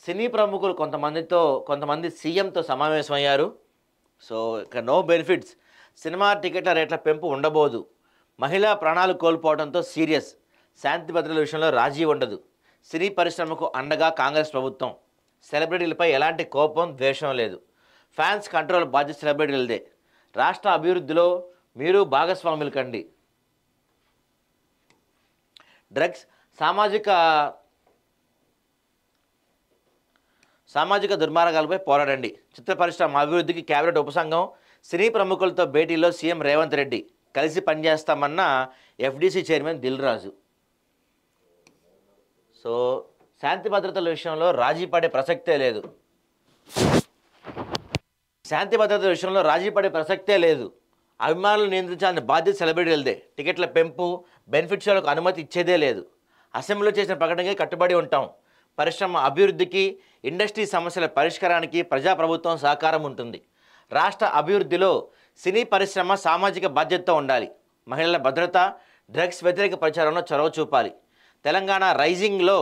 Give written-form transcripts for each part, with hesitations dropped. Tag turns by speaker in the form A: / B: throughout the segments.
A: సినీ ప్రముఖులు కొంతమంది సీఎంతో సమావేశమయ్యారు. సో ఇక నో బెనిఫిట్స్, సినిమా టికెట్ల రేట్ల పెంపు ఉండబోదు, మహిళా ప్రాణాలు కోల్పోవడంతో సీరియస్, శాంతి భద్రతల విషయంలో రాజీ ఉండదు, సినీ పరిశ్రమకు అండగా కాంగ్రెస్ ప్రభుత్వం, సెలబ్రిటీలపై ఎలాంటి కోపం ద్వేషం లేదు, ఫ్యాన్స్ కంట్రోల్ బాధ్యత సెలబ్రిటీలదే, రాష్ట్ర అభివృద్ధిలో మీరు భాగస్వాములు కండి, డ్రగ్స్ సామాజిక దుర్మార్గాలపై పోరాడండి, చిత్ర పరిశ్రమ అభివృద్ధికి కేబినెట్ ఉపసంఘం, సినీ ప్రముఖులతో భేటీలో సీఎం రేవంత్ రెడ్డి, కలిసి పనిచేస్తామన్న FDC chairman Dil Raju. So శాంతి భద్రతల విషయంలో రాజీ పడే ప్రసక్తే లేదు. అభిమానులు నియంత్రించాలని బాధ్యత సెలబ్రిటీలదే, టికెట్ల పెంపు బెనిఫిట్ షోలకు అనుమతి ఇచ్చేదే లేదు, అసెంబ్లీలో చేసిన ప్రకటనకి కట్టుబడి ఉంటాం, పరిశ్రమ అభివృద్ధికి ఇండస్ట్రీ సమస్యల పరిష్కారానికి ప్రజాప్రభుత్వం సహకారం ఉంటుంది, రాష్ట్ర అభివృద్ధిలో సినీ పరిశ్రమ సామాజిక బాధ్యతతో ఉండాలి, మహిళల భద్రత డ్రగ్స్ వ్యతిరేక ప్రచారంలో చొరవ చూపాలి, తెలంగాణ రైజింగ్లో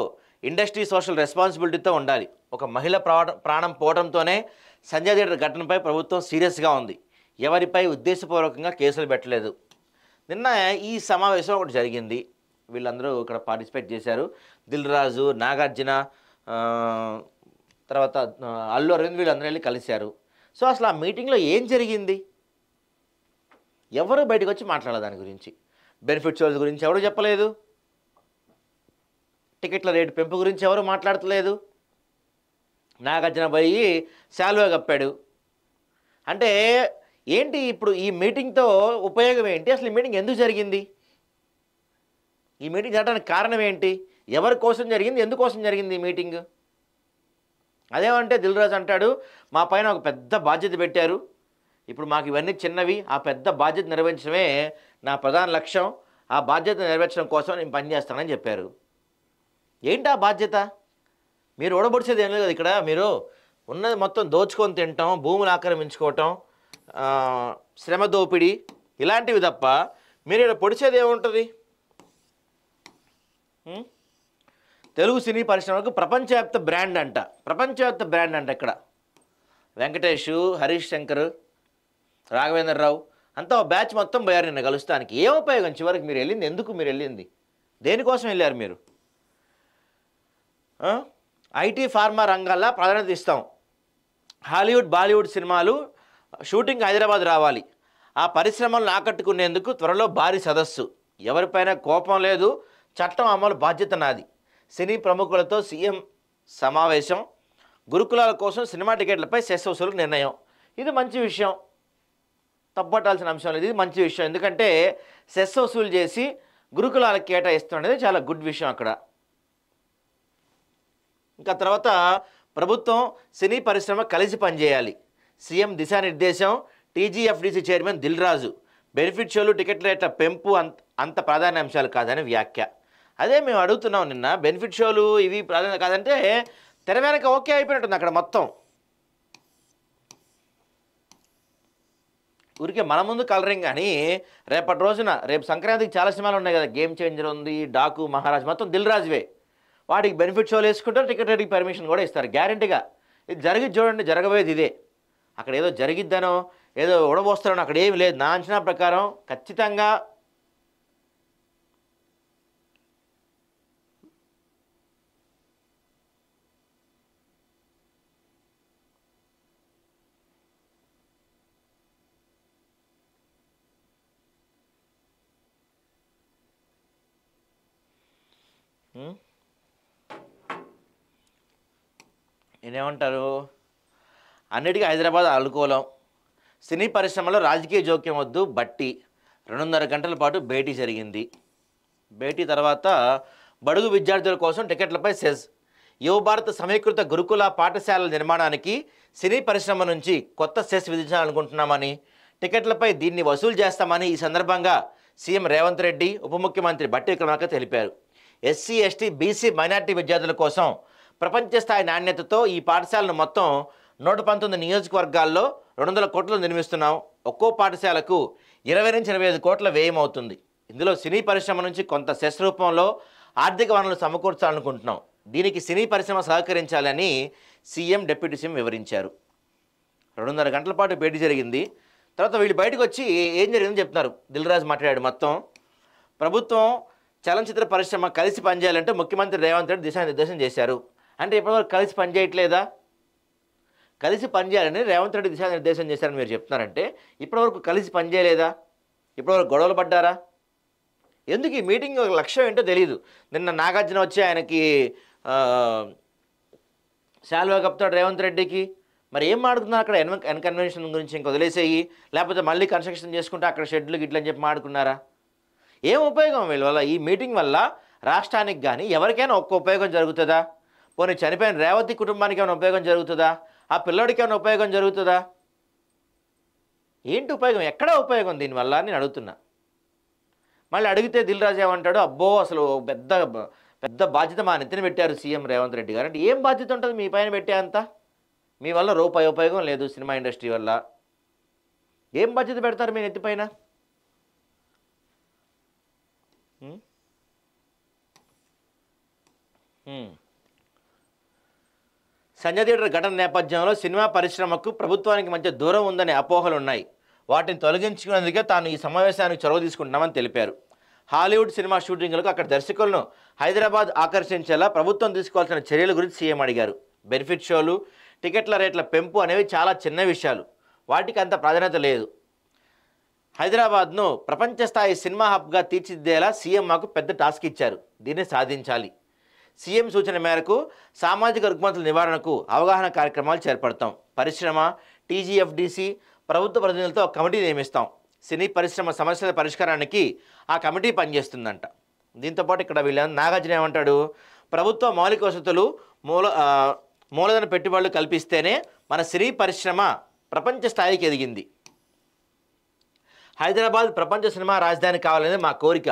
A: ఇండస్ట్రీ సోషల్ రెస్పాన్సిబిలిటీతో ఉండాలి, ఒక మహిళ ప్రాణం పోవడంతోనే సంజయ్ థియేటర్ ఘటనపై ప్రభుత్వం సీరియస్గా ఉంది, ఎవరిపై ఉద్దేశపూర్వకంగా కేసులు పెట్టలేదు. నిన్న ఈ సమావేశం ఒకటి జరిగింది, వీళ్ళందరూ ఇక్కడ పార్టిసిపేట్ చేశారు, దిల్ రాజు, నాగార్జున, తర్వాత అల్లు అరవింద్, వీళ్ళందరూ వెళ్ళి కలిశారు. సో అసలు ఆ మీటింగ్లో ఏం జరిగింది, ఎవరు బయటకు వచ్చి మాట్లాడాలి దాని గురించి? బెనిఫిట్ షోస్ గురించి ఎవరు చెప్పలేదు, టికెట్ల రేటు పెంపు గురించి ఎవరు మాట్లాడతలేదు, నాగార్జున పోయి శాలువా కప్పాడు. అంటే ఏంటి ఇప్పుడు ఈ మీటింగ్తో ఉపయోగం ఏంటి? అసలు ఈ మీటింగ్ ఎందుకు జరిగింది? ఈ మీటింగ్ జరగడానికి కారణం ఏంటి? ఎవరి కోసం జరిగింది? ఎందుకోసం జరిగింది ఈ మీటింగ్? అదేమంటే దిల్ రాజు అంటాడు, మా పైన ఒక పెద్ద బాధ్యత పెట్టారు, ఇప్పుడు మాకు ఇవన్నీ చిన్నవి, ఆ పెద్ద బాధ్యత నెరవేర్చడమే నా ప్రధాన లక్ష్యం, ఆ బాధ్యత నెరవేర్చడం కోసం నేను పనిచేస్తానని చెప్పారు. ఏంటి ఆ బాధ్యత? మీరు ఓడబొడిచేది ఏం లేదు కదా, ఇక్కడ మీరు ఉన్నది మొత్తం దోచుకొని తినటం, భూములు ఆక్రమించుకోవటం, శ్రమ దోపిడీ, ఇలాంటివి తప్ప మీరు ఇక్కడ పొడిచేది ఏముంటుంది? తెలుగు సినీ పరిశ్రమకు ప్రపంచవ్యాప్త బ్రాండ్ అంట. ఇక్కడ వెంకటేష్, హరీష్ శంకర్, రాఘవేంద్రరావు అంతా బ్యాచ్ మొత్తం పోయారు నిన్న కలుస్తానికి. ఏం ఉపయోగం చివరికి? మీరు వెళ్ళింది ఎందుకు? మీరు వెళ్ళింది దేనికోసం వెళ్ళారు మీరు? ఐటీ ఫార్మా రంగాల్లో ప్రాధాన్యత ఇస్తాం, హాలీవుడ్ బాలీవుడ్ సినిమాలు షూటింగ్ హైదరాబాద్ రావాలి, ఆ పరిశ్రమలను ఆకట్టుకునేందుకు త్వరలో భారీ సదస్సు, ఎవరిపైన కోపం లేదు, చట్టం అమలు బాధ్యత నాది, సినీ ప్రముఖులతో సీఎం సమావేశం, గురుకులాల కోసం సినిమా టికెట్లపై సెస్ వసూలుకు నిర్ణయం. ఇది మంచి విషయం, తప్పట్టాల్సిన అంశం లేదు, ఇది మంచి విషయం. ఎందుకంటే సెస్ వసూలు చేసి గురుకులాలకు కేటాయిస్తున్నది చాలా గుడ్ విషయం అక్కడ. ఇంకా తర్వాత ప్రభుత్వం సినీ పరిశ్రమ కలిసి పనిచేయాలి, సీఎం దిశానిర్దేశం, టీజీఎఫ్డీసీ చైర్మన్ దిల్ రాజు, బెనిఫిట్ షోలు టికెట్ల రేట్ల పెంపు అంత ప్రాధాన్య అంశాలు కాదని వ్యాఖ్య. అదే మేము అడుగుతున్నాం నిన్న, బెనిఫిట్ షోలు ఇవి ప్రాధాన్యత కాదంటే తెర వెనక ఓకే అయిపోయినట్టుంది అక్కడ మొత్తం. ఊరికే మన ముందు కలరింగ్ కానీ రేపటి రోజున రేపు సంక్రాంతికి చాలా సినిమాలు ఉన్నాయి కదా, గేమ్ చేంజర్ ఉంది, డాకు, మహారాజ్, మొత్తం దిల్ రాజువే. వాటికి బెనిఫిట్ షోలు వేసుకుంటారు, టికెట్ రేట్కి పర్మిషన్ కూడా ఇస్తారు గ్యారంటీగా. ఇది జరిగి చూడండి, జరగబోయేది ఇదే. అక్కడ ఏదో జరిగిద్దనో ఏదో ఉడబోస్తారనో అక్కడ ఏమి లేదు. నా అంచనా ప్రకారం ఖచ్చితంగా నేనేమంటారు, అన్నిటికీ హైదరాబాద్ అనుకూలం, సినీ పరిశ్రమలో రాజకీయ జోక్యం వద్దు, బట్టి 2.5 గంటల పాటు భేటీ జరిగింది. భేటీ తర్వాత బడుగు విద్యార్థుల కోసం టికెట్లపై సెస్, యువ భారత సమీకృత గురుకుల పాఠశాలల నిర్మాణానికి సినీ పరిశ్రమ నుంచి కొత్త సెస్ విధించాలనుకుంటున్నామని, టికెట్లపై దీన్ని వసూలు చేస్తామని ఈ సందర్భంగా సీఎం రేవంత్ రెడ్డి, ఉప ముఖ్యమంత్రి బట్టి విక్రమార్క తెలిపారు. ఎస్సీ, ఎస్టీ, బీసీ, మైనార్టీ విద్యార్థుల కోసం ప్రపంచ స్థాయి నాణ్యతతో ఈ పాఠశాలను మొత్తం 119 నియోజకవర్గాల్లో 200 కోట్లు నిర్మిస్తున్నాం. ఒక్కో పాఠశాలకు 20 నుంచి 25 కోట్ల వ్యయం అవుతుంది. ఇందులో సినీ పరిశ్రమ నుంచి కొంత సెస్ రూపంలో ఆర్థిక వనరులు సమకూర్చాలనుకుంటున్నాం. దీనికి సినీ పరిశ్రమ సహకరించాలని సీఎం డిప్యూటీ సీఎం వివరించారు. 2.5 గంటల పాటు భేటీ జరిగింది. తర్వాత వీళ్ళు బయటకు వచ్చి ఏం జరిగిందని చెప్తున్నారు. దిల్ రాజు మాట్లాడాడు. మొత్తం ప్రభుత్వం చలనచిత్ర పరిశ్రమ కలిసి పనిచేయాలంటే ముఖ్యమంత్రి రేవంత్ రెడ్డి దిశానిర్దేశం చేశారు. అంటే ఇప్పటివరకు కలిసి పనిచేయట్లేదా? కలిసి పనిచేయాలని రేవంత్ రెడ్డి దిశానిర్దేశం చేశారని మీరు చెప్తున్నారంటే ఇప్పటివరకు కలిసి పనిచేయలేదా? ఇప్పటివరకు గొడవలు పడ్డారా? ఎందుకు ఈ మీటింగ్ లక్ష్యం ఏంటో తెలియదు. నిన్న నాగార్జున వచ్చి ఆయనకి శాల్వా కప్తాడు రేవంత్ రెడ్డికి. మరి ఏం మాడుకున్నారు అక్కడ? కన్వెన్షన్ గురించి ఇంక వదిలేసేయి, లేకపోతే మళ్ళీ కన్స్ట్రక్షన్ చేసుకుంటే అక్కడ షెడ్లు గిట్లని చెప్పి మాడుకున్నారా? ఏం ఉపయోగం వీళ్ళ వల్ల? ఈ మీటింగ్ వల్ల రాష్ట్రానికి కానీ ఎవరికైనా ఒక్క ఉపయోగం జరుగుతుందా? పోనీ చనిపోయిన రేవతి కుటుంబానికి ఏమైనా ఉపయోగం జరుగుతుందా? ఆ పిల్లడికి ఏమైనా ఉపయోగం జరుగుతుందా? ఏంటి ఉపయోగం? ఎక్కడ ఉపయోగం దీనివల్ల నేను అడుగుతున్నా. మళ్ళీ అడిగితే దిల్ రాజు ఏమంటాడు, అబ్బో అసలు పెద్ద పెద్ద బాధ్యత మా నెత్తిన పెట్టారు సీఎం రేవంత్ రెడ్డి గారు. అంటే ఏం బాధ్యత ఉంటుంది మీ పైన పెట్టే అంత? మీ వల్ల రూపాయి ఉపయోగం లేదు సినిమా ఇండస్ట్రీ వల్ల. ఏం బాధ్యత పెడతారు మీ నెత్తిపైన? సంజయ్ థియేటర్ ఘటన నేపథ్యంలో సినిమా పరిశ్రమకు ప్రభుత్వానికి మధ్య దూరం ఉందనే అపోహలు ఉన్నాయి. వాటిని తొలగించుకునేందుకే తాను ఈ సమావేశానికి చొరవ తీసుకుంటున్నామని తెలిపారు. హాలీవుడ్ సినిమా షూటింగ్లకు అక్కడ దర్శకులను హైదరాబాద్ ఆకర్షించేలా ప్రభుత్వం తీసుకోవాల్సిన చర్యల గురించి సీఎం అడిగారు. బెనిఫిట్ షోలు, టికెట్ల రేట్ల పెంపు అనేవి చాలా చిన్న విషయాలు, వాటికి అంత ప్రాధాన్యత లేదు. హైదరాబాద్ను ప్రపంచ స్థాయి సినిమా హబ్గా తీర్చిదిద్దేలా సీఎం మాకు పెద్ద టాస్క్ ఇచ్చారు. దీన్ని సాధించాలి. సీఎం సూచన మేరకు సామాజిక రుగ్మతల నివారణకు అవగాహన కార్యక్రమాలు చేపడతాం. పరిశ్రమ, టీజీఎఫ్డీసీ, ప్రభుత్వ ప్రతినిధులతో ఒక కమిటీ నియమిస్తాం. సినీ పరిశ్రమ సమస్యల పరిష్కారానికి ఆ కమిటీ పనిచేస్తుందంట. దీంతోపాటు ఇక్కడ నాగార్జున ఏమంటాడు, ప్రభుత్వ మౌలిక వసతులు, మూలధన పెట్టుబడులు కల్పిస్తేనే మన సినీ పరిశ్రమ ప్రపంచ స్థాయికి ఎదిగింది. హైదరాబాద్ ప్రపంచ సినిమా రాజధాని కావాలనేది మా కోరిక.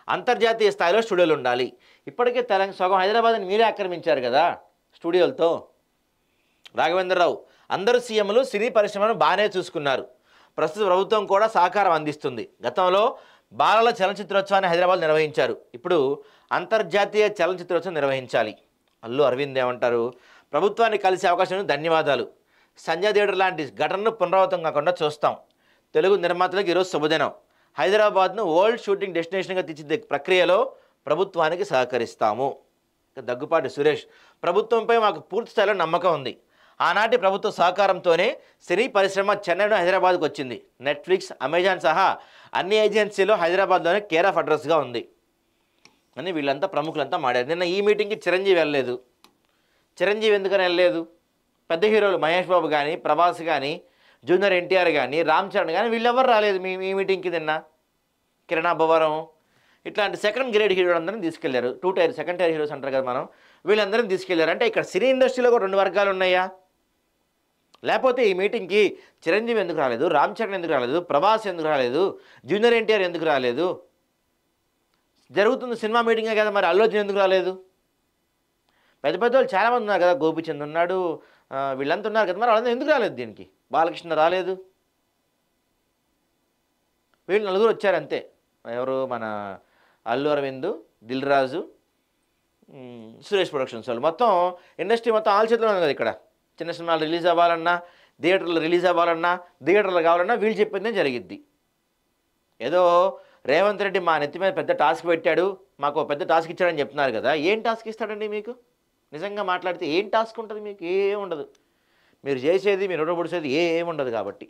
A: అంతర్జాతీయ స్థాయిలో స్టూడియోలు ఉండాలి. ఇప్పటికే సగం హైదరాబాద్ని మీరే ఆక్రమించారు కదా స్టూడియోలతో. రాఘవేంద్రరావు, అందరూ సీఎంలు సినీ పరిశ్రమను బాగానే చూసుకున్నారు. ప్రస్తుత ప్రభుత్వం కూడా సహకారం అందిస్తుంది. గతంలో బాలల చలనచిత్రోత్సవాన్ని హైదరాబాద్ నిర్వహించారు. ఇప్పుడు అంతర్జాతీయ చలనచిత్రోత్సవం నిర్వహించాలి. అల్లు అరవింద్ ఏమంటారు, ప్రభుత్వాన్ని కలిసే అవకాశం ధన్యవాదాలు. సంజయ్ థియేటర్ లాంటి ఘటనను పునరావృతం కాకుండా చూస్తాం. తెలుగు నిర్మాతలకు ఈరోజు శుభదినం. హైదరాబాద్ను వరల్డ్ షూటింగ్ డెస్టినేషన్గా తీర్చిదిద్దే ప్రక్రియలో ప్రభుత్వానికి సహకరిస్తాము. దగ్గుపాటి సురేష్, ప్రభుత్వంపై మాకు పూర్తి స్థాయిలో నమ్మకం ఉంది. ఆనాటి ప్రభుత్వ సహకారంతోనే సినీ పరిశ్రమ చెన్నై హైదరాబాద్కు వచ్చింది. నెట్ఫ్లిక్స్, అమెజాన్ సహా అన్ని ఏజెన్సీలు హైదరాబాద్లోనే కేర్ ఆఫ్ అడ్రస్గా ఉంది అని వీళ్ళంతా ప్రముఖులంతా మాడారు. నిన్న ఈ మీటింగ్కి చిరంజీవి వెళ్ళలేదు. చిరంజీవి ఎందుకని వెళ్ళలేదు? పెద్ద హీరోలు మహేష్ బాబు కానీ, ప్రభాస్ కానీ, జూనియర్ ఎన్టీఆర్ కానీ, రామ్ చరణ్ కానీ వీళ్ళెవరు రాలేదు మీ మీటింగ్కి. నిన్న కిరణ్ అబ్బవరం ఇట్లాంటి సెకండ్ గ్రేడ్ హీరోలు అందరినీ తీసుకెళ్లారు. సెకండ్ టైర్ హీరోస్ అంటారు కదా మనం, వీళ్ళందరినీ తీసుకెళ్లారు. అంటే ఇక్కడ సినీ ఇండస్ట్రీలో కూడా 2 వర్గాలు ఉన్నాయా? లేకపోతే ఈ మీటింగ్కి చిరంజీవి ఎందుకు రాలేదు, రామ్ చరణ్ ఎందుకు రాలేదు, ప్రభాస్ ఎందుకు రాలేదు, జూనియర్ ఎన్టీఆర్ ఎందుకు రాలేదు? జరుగుతుంది సినిమా మీటింగే కదా, మరి అల్లు అర్జున్ ఎందుకు రాలేదు? పెద్ద పెద్ద వాళ్ళు చాలామంది ఉన్నారు కదా, గోపిచంద్ ఉన్నాడు, వీళ్ళంతా ఉన్నారు కదా, మరి వాళ్ళంతా ఎందుకు రాలేదు దీనికి? బాలకృష్ణ రాలేదు. వీళ్ళు 4 వచ్చారు అంతే. ఎవరు? మన అల్లు అరవింద్, దిల్ రాజు, సురేష్ ప్రొడక్షన్స్ వాళ్ళు. మొత్తం ఇండస్ట్రీ మొత్తం ఆల్ చేతిలో ఉంది కదా. ఇక్కడ చిన్న సినిమాలు రిలీజ్ అవ్వాలన్నా, థియేటర్లో రిలీజ్ అవ్వాలన్నా, థియేటర్లో కావాలన్నా వీళ్ళు చెప్పిందే జరిగిద్ది. ఏదో రేవంత్ రెడ్డి మా నెత్తి మీద పెద్ద టాస్క్ పెట్టాడు, మాకు పెద్ద టాస్క్ ఇచ్చాడని చెప్తున్నారు కదా. ఏం టాస్క్ ఇస్తాడండి మీకు? నిజంగా మాట్లాడితే ఏం టాస్క్ ఉంటుంది మీకు? ఏం ఉండదు. మీరు చేసేది, మీరు పొడిసేది ఏం ఉండదు కాబట్టి